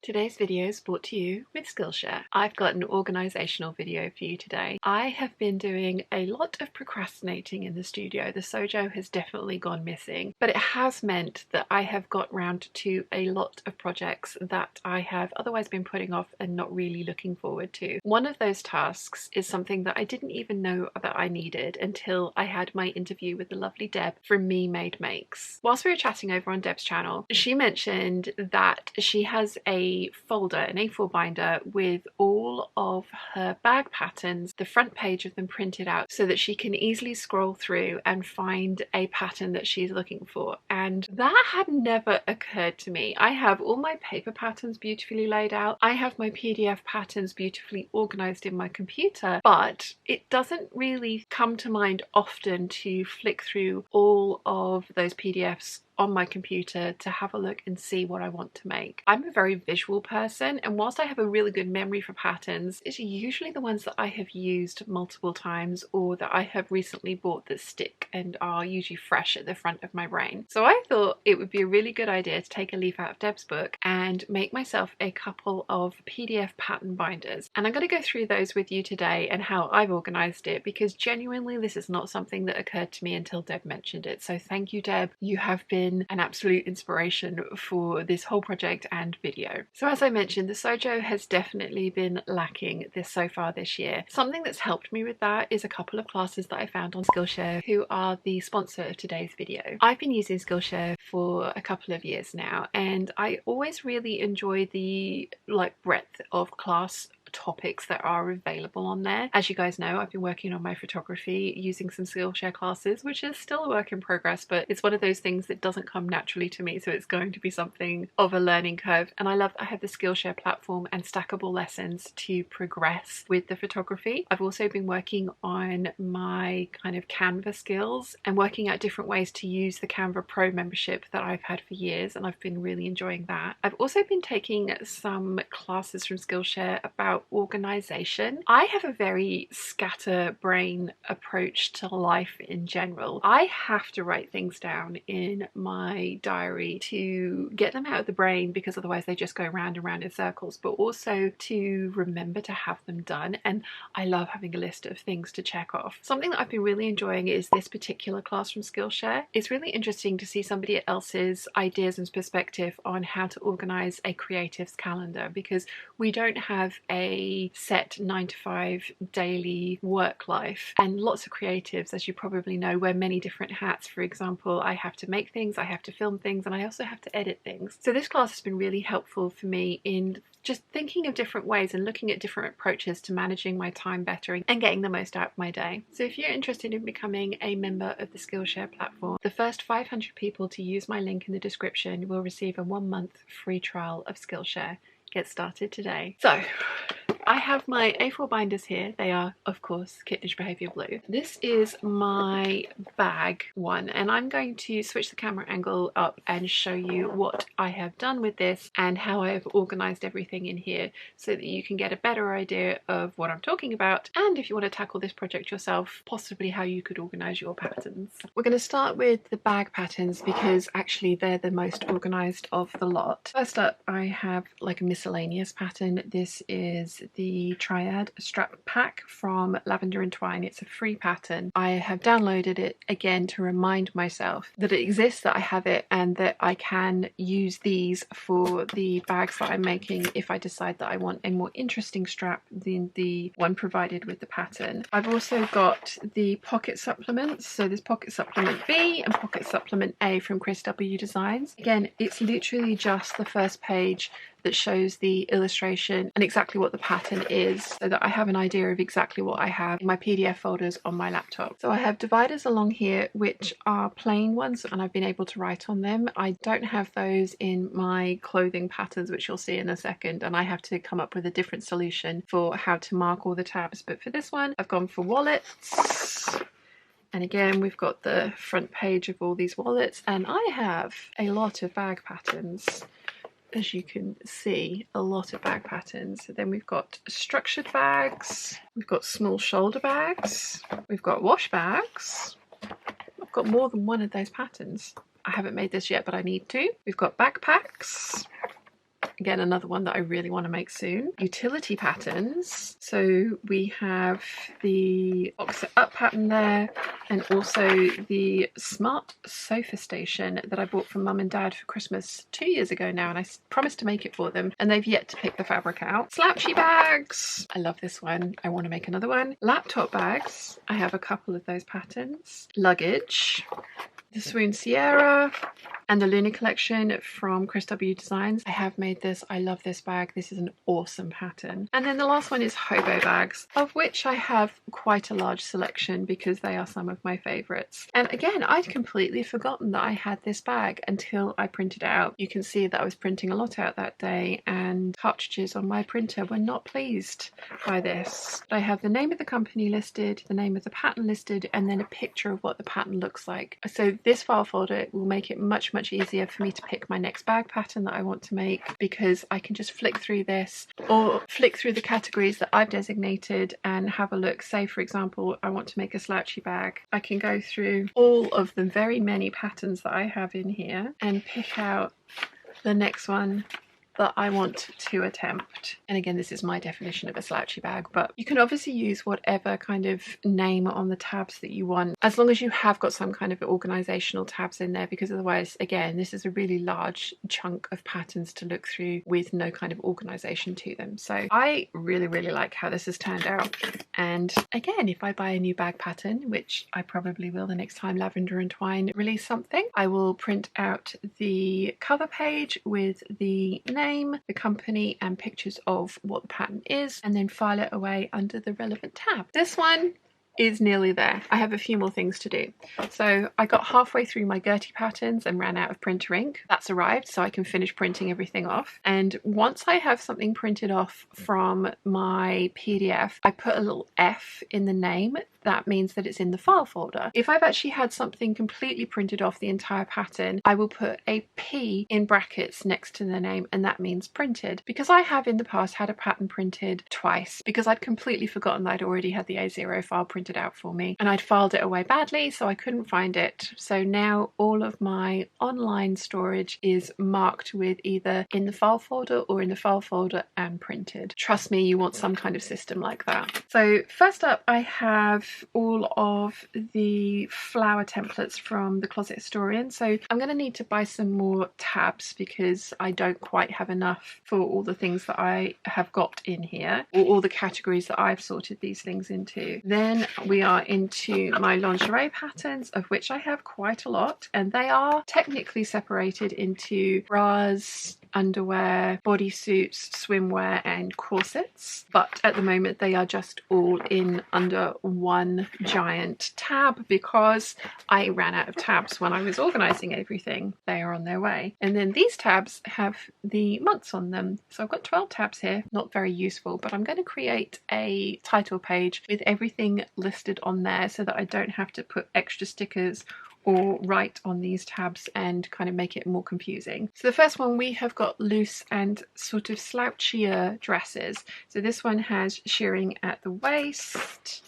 Today's video is brought to you with Skillshare. I've got an organisational video for you today. I have been doing a lot of procrastinating in the studio. The Sojo has definitely gone missing, but it has meant that I have got round to a lot of projects that I have otherwise been putting off and not really looking forward to. One of those tasks is something that I didn't even know that I needed until I had my interview with the lovely Deb from Me Made Makes. Whilst we were chatting over on Deb's channel, she mentioned that she has a folder, an A4 binder with all of her bag patterns, the front page of them printed out so that she can easily scroll through and find a pattern that she's looking for. And that had never occurred to me. I have all my paper patterns beautifully laid out. I have my PDF patterns beautifully organized in my computer, but it doesn't really come to mind often to flick through all of those PDFs on my computer to have a look and see what I want to make. I'm a very visual person, and whilst I have a really good memory for patterns, it's usually the ones that I have used multiple times or that I have recently bought that stick and are usually fresh at the front of my brain. So I thought it would be a really good idea to take a leaf out of Deb's book and make myself a couple of PDF pattern binders. And I'm going to go through those with you today and how I've organised it, because genuinely this is not something that occurred to me until Deb mentioned it. So thank you, Deb. You have been an absolute inspiration for this whole project and video. So as I mentioned, the Sojo has definitely been lacking so far this year. Something that's helped me with that is a couple of classes that I found on Skillshare, who are the sponsor of today's video. I've been using Skillshare for a couple of years now, and I always really enjoy the breadth of class topics that are available on there. As you guys know, I've been working on my photography using some Skillshare classes, which is still a work in progress, but it's one of those things that doesn't come naturally to me, so it's going to be something of a learning curve. And I love that I have the Skillshare platform and stackable lessons to progress with the photography. I've also been working on my kind of Canva skills and working out different ways to use the Canva Pro membership that I've had for years, and I've been really enjoying that. I've also been taking some classes from Skillshare about organisation. I have a very scatterbrain approach to life in general. I have to write things down in my diary to get them out of the brain, because otherwise they just go round and round in circles, but also to remember to have them done. And I love having a list of things to check off. Something that I've been really enjoying is this particular class from Skillshare. It's really interesting to see somebody else's ideas and perspective on how to organise a creative's calendar, because we don't have a set 9 to 5 daily work life, and lots of creatives, as you probably know, wear many different hats. For example, I have to make things, I have to film things, and I also have to edit things. So this class has been really helpful for me in just thinking of different ways and looking at different approaches to managing my time better and getting the most out of my day. So if you're interested in becoming a member of the Skillshare platform, the first 500 people to use my link in the description will receive a 1-month free trial of Skillshare. Get started today. So I have my A4 binders here. They are, of course, Kittenish Behaviour Blue. This is my bag one, and I'm going to switch the camera angle up and show you what I have done with this and how I have organised everything in here, so that you can get a better idea of what I'm talking about, and if you want to tackle this project yourself, possibly how you could organise your patterns. We're going to start with the bag patterns, because actually they're the most organised of the lot. First up, I have like a miscellaneous pattern. This is the Triad strap pack from Lavender and Twine. It's a free pattern. I have downloaded it again to remind myself that it exists, that I have it, and that I can use these for the bags that I'm making if I decide that I want a more interesting strap than the one provided with the pattern. I've also got the pocket supplements. So there's pocket supplement B and pocket supplement A from Chris W Designs. Again, it's literally just the first page that shows the illustration and exactly what the pattern is, so that I have an idea of exactly what I have in my PDF folders on my laptop. So I have dividers along here which are plain ones, and I've been able to write on them. I don't have those in my clothing patterns, which you'll see in a second, and I have to come up with a different solution for how to mark all the tabs. But for this one, I've gone for wallets. And again, we've got the front page of all these wallets, and I have a lot of bag patterns. As you can see, a lot of bag patterns. So then we've got structured bags, we've got small shoulder bags, we've got wash bags. I've got more than one of those patterns. I haven't made this yet, but I need to. We've got backpacks, again, another one that I really want to make soon. Utility patterns. So we have the box it up pattern there, and also the smart sofa station that I bought from Mum and Dad for Christmas 2 years ago now, and I promised to make it for them, and they've yet to pick the fabric out. Slouchy bags. I love this one. I want to make another one. Laptop bags. I have a couple of those patterns. Luggage. The Swoon Sierra and the Luna collection from Chris W Designs. I have made this. I love this bag. This is an awesome pattern. And then the last one is hobo bags, of which I have quite a large selection because they are some of my favorites. And again, I'd completely forgotten that I had this bag until I printed it out. You can see that I was printing a lot out that day, and cartridges on my printer were not pleased by this. I have the name of the company listed, the name of the pattern listed, and then a picture of what the pattern looks like. So this file folder will make it much easier for me to pick my next bag pattern that I want to make, because I can just flick through this or flick through the categories that I've designated and have a look. Say for example, I want to make a slouchy bag. I can go through all of the very many patterns that I have in here and pick out the next one that I want to attempt. And again, this is my definition of a slouchy bag, but you can obviously use whatever kind of name on the tabs that you want, as long as you have got some kind of organizational tabs in there, because otherwise, again, this is a really large chunk of patterns to look through with no kind of organization to them. So I really like how this has turned out. And again, if I buy a new bag pattern, which I probably will the next time Lavender and Twine release something, I will print out the cover page with the name, the company, and pictures of what the pattern is, and then file it away under the relevant tab. This one is nearly there. I have a few more things to do. So I got halfway through my Gertie patterns and ran out of printer ink. That's arrived, so I can finish printing everything off. And once I have something printed off from my PDF, I put a little F in the name. That means that it's in the file folder. If I've actually had something completely printed off the entire pattern, I will put a P in brackets next to the name, and that means printed. Because I have in the past had a pattern printed twice, because I'd completely forgotten that I'd already had the A0 file printed out for me, and I'd filed it away badly, so I couldn't find it. So now all of my online storage is marked with either in the file folder or in the file folder and printed. Trust me, you want some kind of system like that. So first up, I have all of the flower templates from the Closet Historian. So I'm going to need to buy some more tabs because I don't quite have enough for all the things that I have got in here, or all the categories that I've sorted these things into. Then we are into my lingerie patterns, of which I have quite a lot, and they are technically separated into bras, underwear, bodysuits, swimwear and corsets, but at the moment they are just all in under one giant tab because I ran out of tabs when I was organizing everything. They are on their way. And then these tabs have the months on them. So I've got 12 tabs here, not very useful, but I'm going to create a title page with everything listed on there so that I don't have to put extra stickers or write on these tabs and kind of make it more confusing. So the first one, we have got loose and sort of slouchier dresses. So this one has shearing at the waist.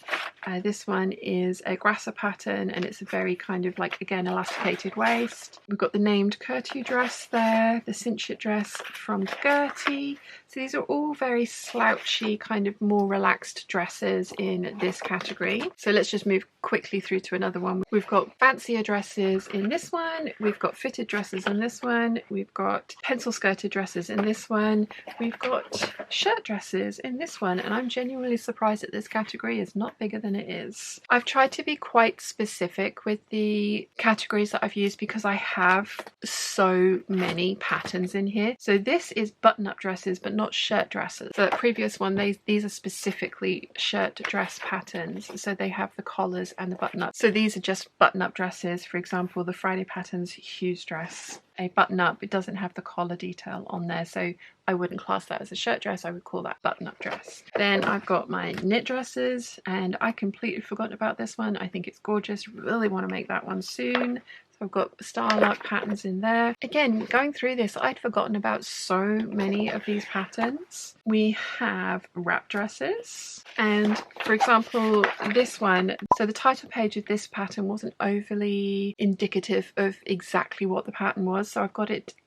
This one is a grasser pattern, and it's a very kind of like, again, elasticated waist. We've got the named Gertie dress there, the cinchet dress from Gertie. So these are all very slouchy, kind of more relaxed dresses in this category. So let's just move quickly through to another one. We've got fancier dresses in this one. We've got fitted dresses in this one. We've got pencil skirted dresses in this one. We've got shirt dresses in this one. And I'm genuinely surprised that this category is not bigger than it is. I've tried to be quite specific with the categories that I've used because I have so many patterns in here. So this is button-up dresses, but not shirt dresses. The previous one, these are specifically shirt dress patterns. So they have the collars and the button-up. So these are just button-up dresses. For example, the Friday pattern's Hugh's dress, a button-up. It doesn't have the collar detail on there, so I wouldn't class that as a shirt dress. I would call that button-up dress. Then I've got my knit dresses, and I completely forgot about this one. I think it's gorgeous. Really want to make that one soon. So I've got starlight patterns in there. Again, going through this, I'd forgotten about so many of these patterns. We have wrap dresses, and for example, this one, so the title page of this pattern wasn't overly indicative of exactly what the pattern was, so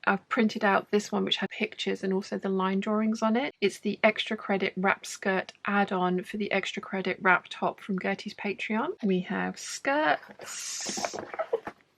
I've printed out this one which had pictures and also the line drawings on it. It's the extra credit wrap skirt add-on for the extra credit wrap top from Gertie's Patreon. We have skirts,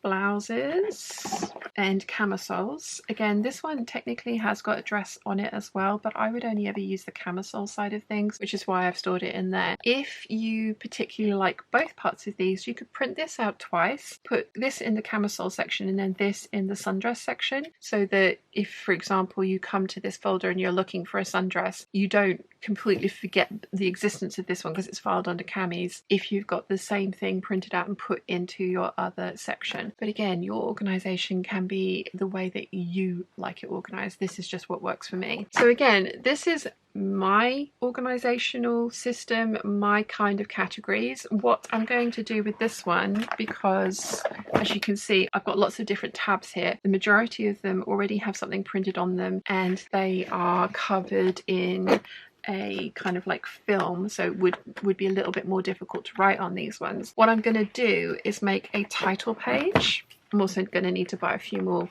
blouses and camisoles. Again, this one technically has got a dress on it as well, but I would only ever use the camisole side of things, which is why I've stored it in there. If you particularly like both parts of these, you could print this out twice, put this in the camisole section and then this in the sundress section, so that if, for example, you come to this folder and you're looking for a sundress, you don't completely forget the existence of this one because it's filed under camis if you've got the same thing printed out and put into your other section. But again, your organization can be the way that you like it organized. This is just what works for me. So again, this is my organizational system, my kind of categories. What I'm going to do with this one, because as you can see, I've got lots of different tabs here. The majority of them already have something printed on them and they are covered in a kind of like film, so it would be a little bit more difficult to write on these ones. What I'm going to do is make a title page. I'm also going to need to buy a few more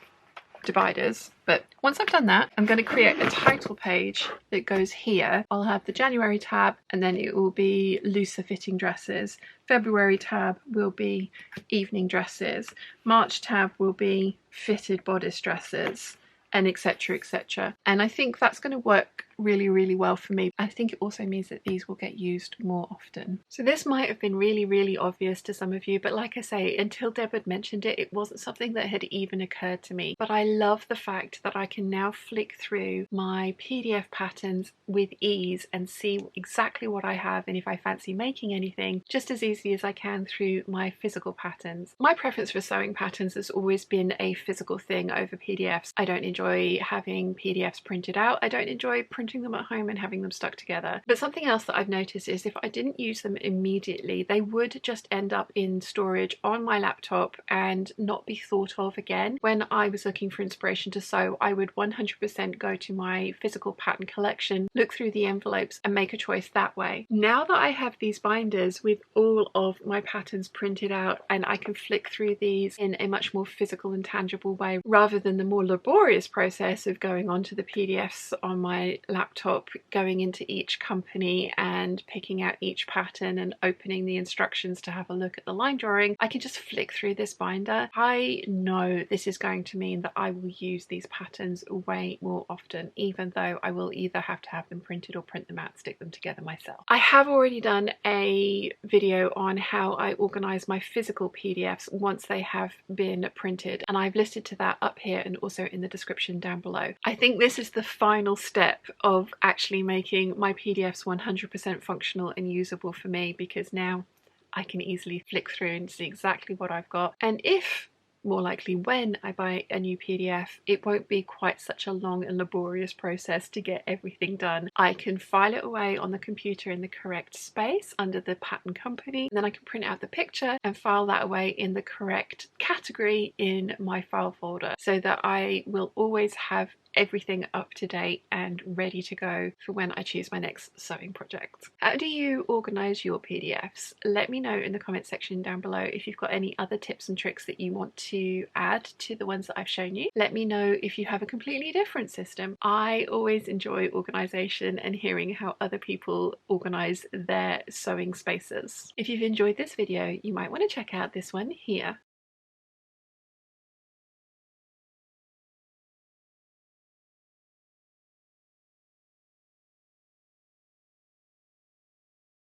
dividers, but once I've done that, I'm going to create a title page that goes here. I'll have the January tab and then it will be looser fitting dresses. February tab will be evening dresses. March tab will be fitted bodice dresses, and etc, etc. And I think that's going to work really well for me. I think it also means that these will get used more often. So this might have been really obvious to some of you, but like I say, until Deb had mentioned it, it wasn't something that had even occurred to me. But I love the fact that I can now flick through my PDF patterns with ease and see exactly what I have, and if I fancy making anything, just as easily as I can through my physical patterns. My preference for sewing patterns has always been a physical thing over PDFs. I don't enjoy having PDFs printed out. I don't enjoy printing them at home and having them stuck together. But something else that I've noticed is if I didn't use them immediately, they would just end up in storage on my laptop and not be thought of again. When I was looking for inspiration to sew, I would 100% go to my physical pattern collection, look through the envelopes and make a choice that way. Now that I have these binders with all of my patterns printed out and I can flick through these in a much more physical and tangible way rather than the more laborious process of going onto the PDFs on my laptop, going into each company and picking out each pattern and opening the instructions to have a look at the line drawing, I can just flick through this binder. I know this is going to mean that I will use these patterns way more often, even though I will either have to have them printed or print them out and stick them together myself. I have already done a video on how I organize my physical PDFs once they have been printed, and I've listed to that up here and also in the description down below. I think this is the final step of actually making my PDFs 100% functional and usable for me, because now I can easily flick through and see exactly what I've got, and if, more likely when I buy a new PDF, it won't be quite such a long and laborious process to get everything done. I can file it away on the computer in the correct space under the pattern company, and then I can print out the picture and file that away in the correct category in my file folder, so that I will always have everything up to date and ready to go for when I choose my next sewing project. How do you organize your PDFs? Let me know in the comment section down below if you've got any other tips and tricks that you want to add to the ones that I've shown you. Let me know if you have a completely different system. I always enjoy organization and hearing how other people organize their sewing spaces. If you've enjoyed this video, you might want to check out this one here.